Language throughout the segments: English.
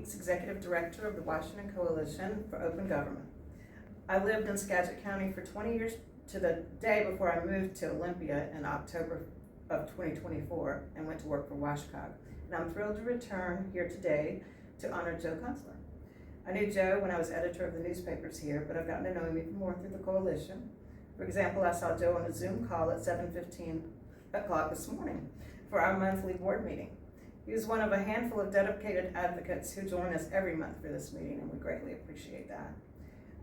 Weeks, Executive Director of the Washington Coalition for Open Government. I lived in Skagit County for 20 years to the day before I moved to Olympia in October of 2024 and went to work for WashCog. And I'm thrilled to return here today to honor Joe Kunstler. I knew Joe when I was editor of the newspapers here, but I've gotten to know him even more through the coalition. For example, I saw Joe on a Zoom call at 7:15 o'clock this morning for our monthly board meeting. He was one of a handful of dedicated advocates who join us every month for this meeting, and we greatly appreciate that.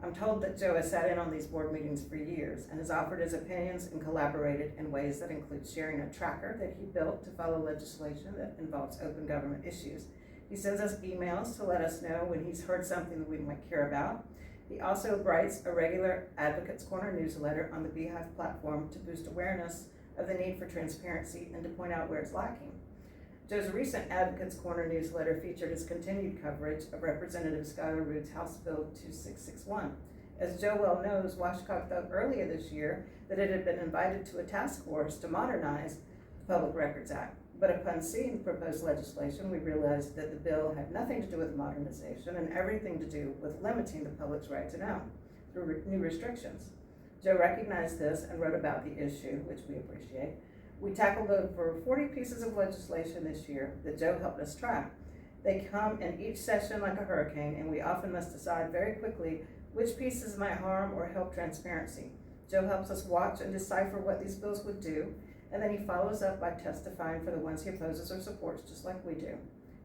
I'm told that Joe has sat in on these board meetings for years and has offered his opinions and collaborated in ways that include sharing a tracker that he built to follow legislation that involves open government issues. He sends us emails to let us know when he's heard something that we might care about. He also writes a regular Advocates Corner newsletter on the Beehive platform to boost awareness of the need for transparency and to point out where it's lacking. Joe's recent Advocates Corner newsletter featured his continued coverage of Representative Skylar Root's House Bill 2661. As Joe well knows, WashCog thought earlier this year that it had been invited to a task force to modernize the Public Records Act. But upon seeing the proposed legislation, we realized that the bill had nothing to do with modernization and everything to do with limiting the public's right to know through new restrictions. Joe recognized this and wrote about the issue, which we appreciate. We tackled over 40 pieces of legislation this year that Joe helped us track. They come in each session like a hurricane, and we often must decide very quickly which pieces might harm or help transparency. Joe helps us watch and decipher what these bills would do, and then he follows up by testifying for the ones he opposes or supports, just like we do.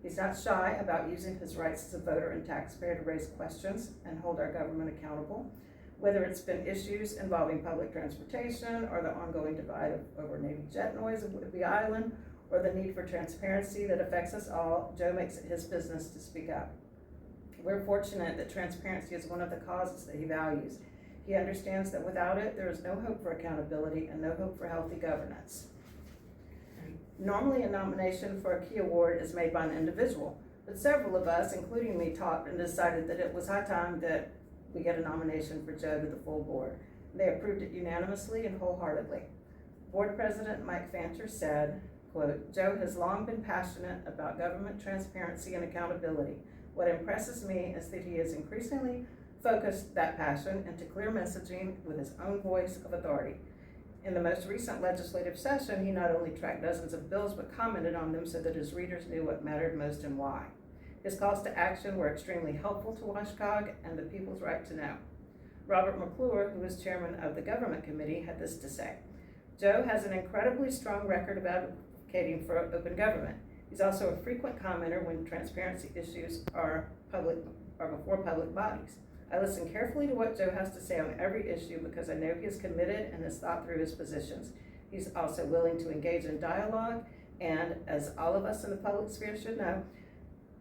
He's not shy about using his rights as a voter and taxpayer to raise questions and hold our government accountable. Whether it's been issues involving public transportation or the ongoing divide over Navy jet noise of Whidbey Island or the need for transparency that affects us all, Joe makes it his business to speak up. We're fortunate that transparency is one of the causes that he values. He understands that without it, there is no hope for accountability and no hope for healthy governance. Normally, a nomination for a key award is made by an individual, but several of us, including me, talked and decided that it was high time that we get a nomination for Joe to the full board. They approved it unanimously and wholeheartedly. Board President Mike Fancher said, quote, "Joe has long been passionate about government transparency and accountability. What impresses me is that he has increasingly focused that passion into clear messaging with his own voice of authority. In the most recent legislative session, he not only tracked dozens of bills, but commented on them so that his readers knew what mattered most and why. His calls to action were extremely helpful to WashCog and the people's right to know." Robert McClure, who was chairman of the Government Committee, had this to say, "Joe has an incredibly strong record of advocating for open government. He's also a frequent commenter when transparency issues are before public bodies. I listen carefully to what Joe has to say on every issue because I know he is committed and has thought through his positions. He's also willing to engage in dialogue, and as all of us in the public sphere should know,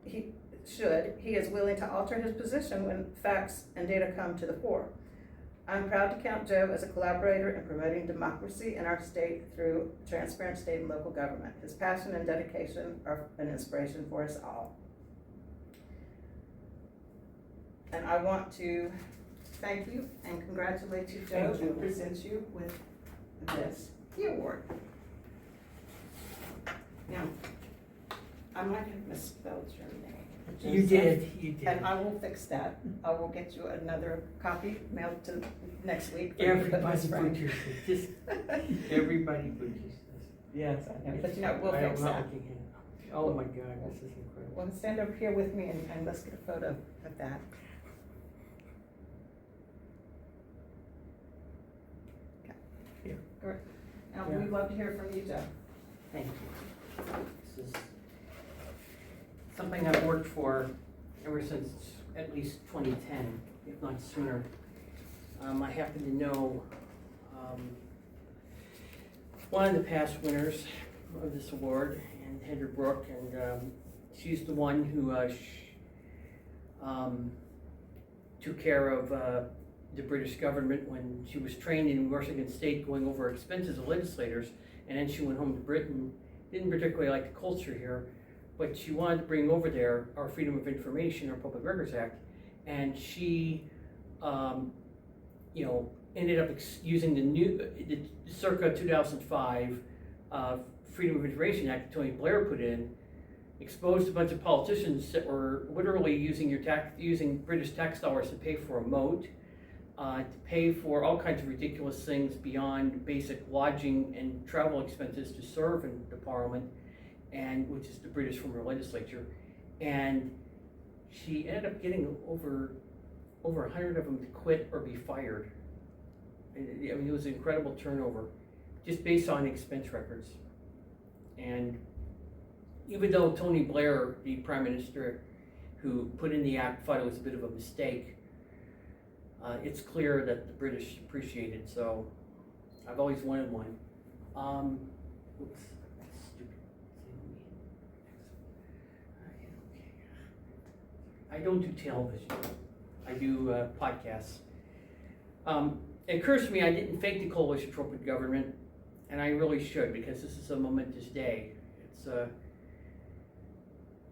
he is willing to alter his position when facts and data come to the fore. I'm proud to count Joe as a collaborator in promoting democracy in our state through transparent state and local government. His passion and dedication are an inspiration for us all." And I want to thank you and congratulate you, Joe, Thank you. and present you with this key award. Now, I might have misspelled your name. You did. And I will fix that. I will get you another copy mailed to next week. Everybody butchers it, just, everybody butchers this. Yes, I know, but we'll I am fix not that. looking at it. Oh my God, this is incredible. Well, stand over here with me and let's get a photo of that. Okay. Here. Great. Now, Yeah. we'd love to hear from you, Joe. Thank you. This is something I've worked for ever since at least 2010, if not sooner. I happen to know one of the past winners of this award, and Heather Brooke, and she's the one who took care of the British government when she was trained in Washington State, going over expenses of legislators, and then she went home to Britain. Didn't particularly like the culture here, but she wanted to bring over there our Freedom of Information, our Public Records Act, and she, ended up using the circa 2005 Freedom of Information Act that Tony Blair put in exposed a bunch of politicians that were literally using British tax dollars to pay for a moat, to pay for all kinds of ridiculous things beyond basic lodging and travel expenses to serve in the Parliament, and which is the British from her legislature. And she ended up getting over 100 of them to quit or be fired. And I mean, it was an incredible turnover, just based on expense records. And even though Tony Blair, the Prime Minister who put in the act, thought it was a bit of a mistake, it's clear that the British appreciate it. So I've always wanted one. Oops, that's stupid. I don't do television. I do podcasts. It occurs to me I didn't fake the Coalition for Open Government, and I really should, because this is a momentous day. It's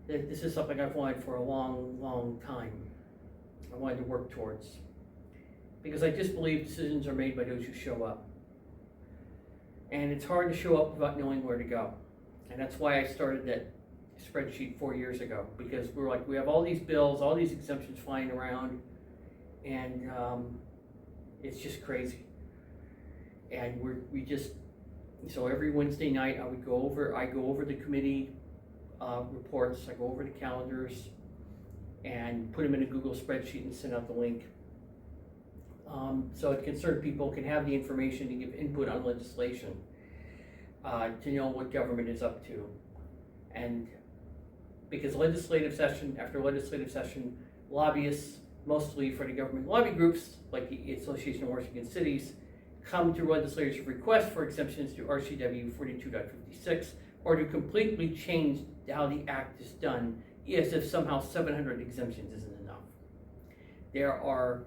this is something I've wanted for a long, long time. I wanted to work towards, because I just believe decisions are made by those who show up. And it's hard to show up without knowing where to go. And that's why I started that spreadsheet 4 years ago, because we're like, we have all these bills, all these exemptions flying around, and it's just crazy. And so every Wednesday night I go over the committee reports, I go over the calendars and put them in a Google spreadsheet and send out the link. So concerned people can have the information to give input on legislation, to know what government is up to. And because legislative session after legislative session, lobbyists, mostly for the government lobby groups, like the Association of Washington Cities, come to legislators with requests for exemptions to RCW 42.56, or to completely change how the act is done, as if somehow 700 exemptions isn't enough. There are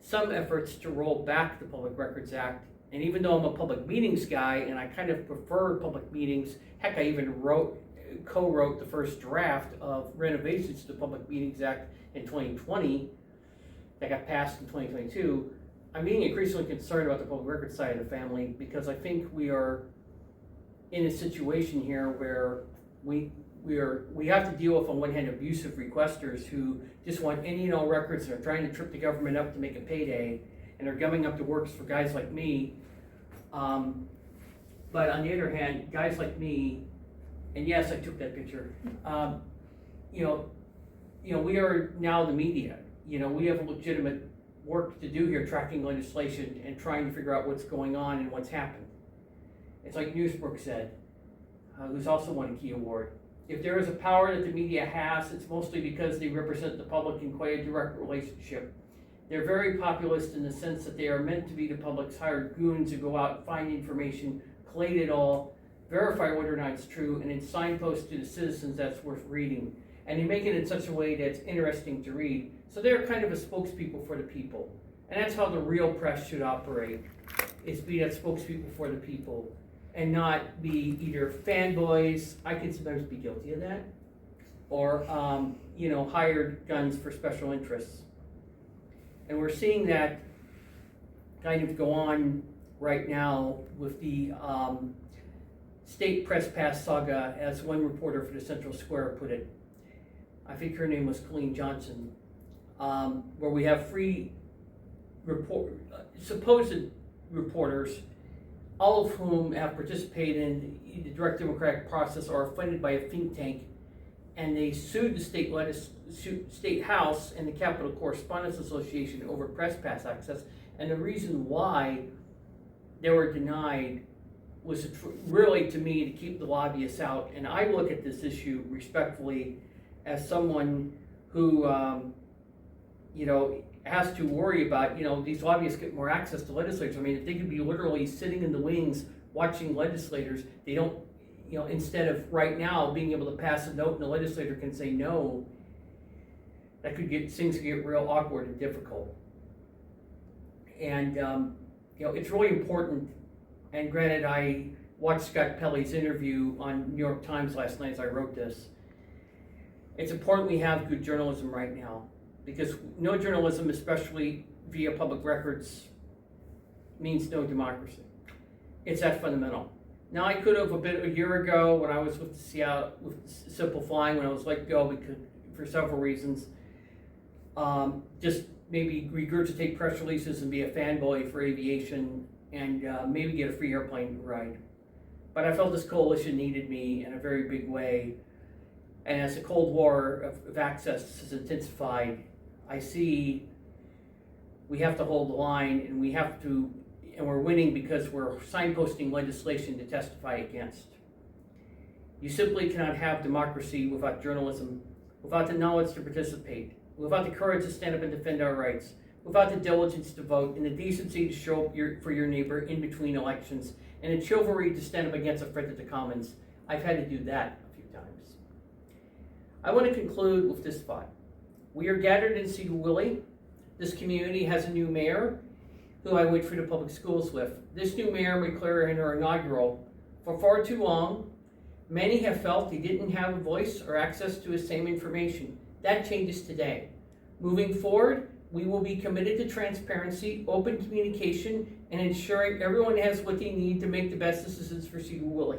some efforts to roll back the Public Records Act, and even though I'm a public meetings guy and I kind of prefer public meetings, heck, I even co-wrote the first draft of renovations to the Public Meetings Act in 2020 that got passed in 2022. I'm being increasingly concerned about the public records side of the family, because I think we are in a situation here where we have to deal with, on one hand, abusive requesters who just want any and all records and are trying to trip the government up to make a payday, and are gumming up the works for guys like me. But on the other hand, guys like me, and yes, I took that picture. We are now the media. We have legitimate work to do here, tracking legislation and trying to figure out what's going on and what's happened. It's like Newsbrook said, who's also won a Key Award. If there is a power that the media has, it's mostly because they represent the public in quite a direct relationship. They're very populist in the sense that they are meant to be the public's hired goons who go out and find information, collate it all, verify whether or not it's true, and then signpost to the citizens that's worth reading. And they make it in such a way that's interesting to read. So they're kind of a spokespeople for the people. And that's how the real press should operate, is be that spokespeople for the people, and not be either fanboys, I can sometimes be guilty of that, or hired guns for special interests. And we're seeing that kind of go on right now with the state press pass saga, as one reporter for the Central Square put it. I think her name was Colleen Johnson, where we have free supposed reporters, all of whom have participated in the direct democratic process or are funded by a think tank, and they sued the state house and the Capitol Correspondents Association over press pass access. And the reason why they were denied was really, to me, to keep the lobbyists out. And I look at this issue respectfully as someone who, has to worry about, these lobbyists get more access to legislators. I mean, if they could be literally sitting in the wings watching legislators, they don't, instead of right now being able to pass a note and the legislator can say no, that could things could get real awkward and difficult. And, it's really important. And granted, I watched Scott Pelley's interview on New York Times last night as I wrote this. It's important we have good journalism right now, because no journalism, especially via public records, means no democracy. It's that fundamental. Now I could have a year ago when I was with Seattle, with Simple Flying, when I was let go because, for several reasons, just maybe regurgitate press releases and be a fanboy for aviation and maybe get a free airplane ride. But I felt this coalition needed me in a very big way. And as the Cold War of access has intensified, I see we have to hold the line, and we're winning because we're signposting legislation to testify against. You simply cannot have democracy without journalism, without the knowledge to participate, without the courage to stand up and defend our rights, without the diligence to vote, and the decency to show up for your neighbor in between elections, and the chivalry to stand up against a threat to the commons. I've had to do that a few times. I want to conclude with this thought. We are gathered in Cedarwilly. This community has a new mayor, who I went through the public schools with. This new mayor made clear in her inaugural, for far too long, many have felt they didn't have a voice or access to the same information. That changes today. Moving forward, we will be committed to transparency, open communication, and ensuring everyone has what they need to make the best decisions for Cedarwilly.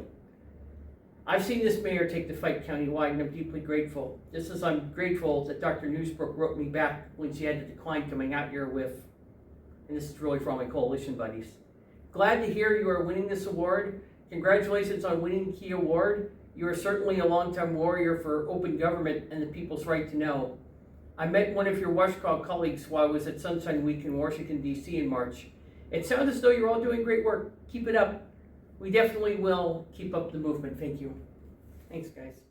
I've seen this mayor take the fight countywide, and I'm deeply grateful. Just as I'm grateful that Dr. Newsbrook wrote me back when she had to decline coming out here with, and this is really for all my coalition buddies. Glad to hear you are winning this award. Congratulations on winning the Key Award. You are certainly a long-time warrior for open government and the people's right to know. I met one of your Washcrawl colleagues while I was at Sunshine Week in Washington, D.C. in March. It sounds as though you're all doing great work. Keep it up. We definitely will keep up the movement. Thank you. Thanks, guys.